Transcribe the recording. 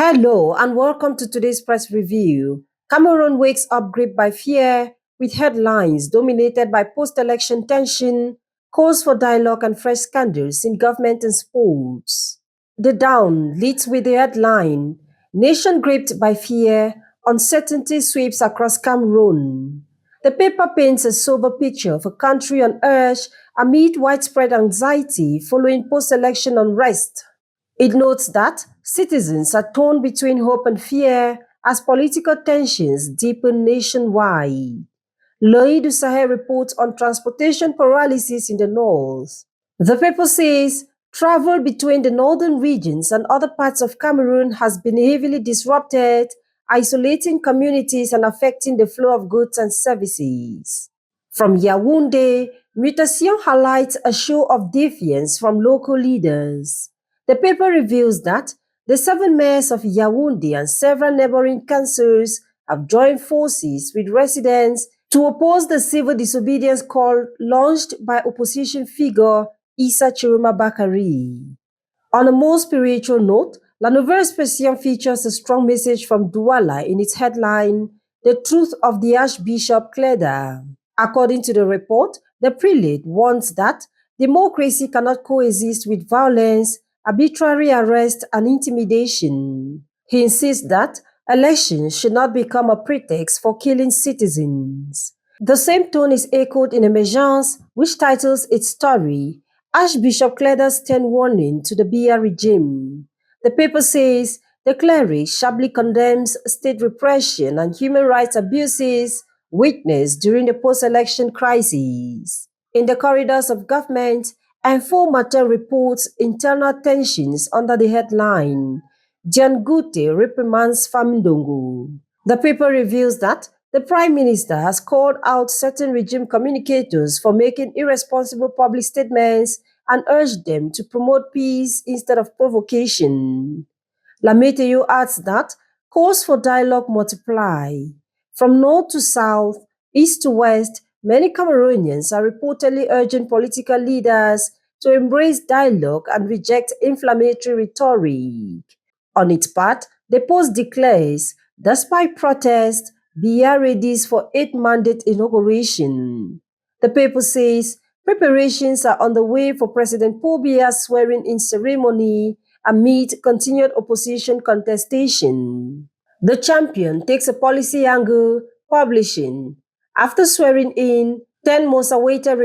Hello and welcome to today's press review. Cameroon wakes up gripped by fear with headlines dominated by post-election tension, calls for dialogue and fresh scandals in government and sports. The Dawn leads with the headline, Nation gripped by fear, uncertainty sweeps across Cameroon. The paper paints a sober picture of a country on edge amid widespread anxiety following post-election unrest. It notes that citizens are torn between hope and fear as political tensions deepen nationwide. L'Oeil du Sahel reports on transportation paralysis in the north. The paper says travel between the northern regions and other parts of Cameroon has been heavily disrupted, isolating communities and affecting the flow of goods and services. From Yaoundé, Mutation highlights a show of defiance from local leaders. The paper reveals that the 7 mayors of Yaoundé and several neighboring councils have joined forces with residents to oppose the civil disobedience call launched by opposition figure Issa Chiroma Bakari. On a more spiritual note, La Nouvelle Expression features a strong message from Douala in its headline, The Truth of the Archbishop Cleda. According to the report, the prelate warns that democracy cannot coexist with violence, arbitrary arrest, and intimidation. He insists that elections should not become a pretext for killing citizens. The same tone is echoed in Emergence, which titles its story, Archbishop Cleda's stern warning to the Biya regime. The paper says the cleric sharply condemns state repression and human rights abuses witnessed during the post-election crisis. In the corridors of government, Informateur reports internal tensions under the headline, Diane Gute reprimands Famindongo. The paper reveals that the Prime Minister has called out certain regime communicators for making irresponsible public statements and urged them to promote peace instead of provocation. Lameteo adds that calls for dialogue multiply. From north to south, east to west, many Cameroonians are reportedly urging political leaders to embrace dialogue and reject inflammatory rhetoric. On its part, the Post declares, despite protests, Biya readies for 8th mandate inauguration. The paper says preparations are underway for President Paul Biya's swearing-in ceremony amid continued opposition contestation. The Champion takes a policy angle, publishing. After swearing in, 10 most awaited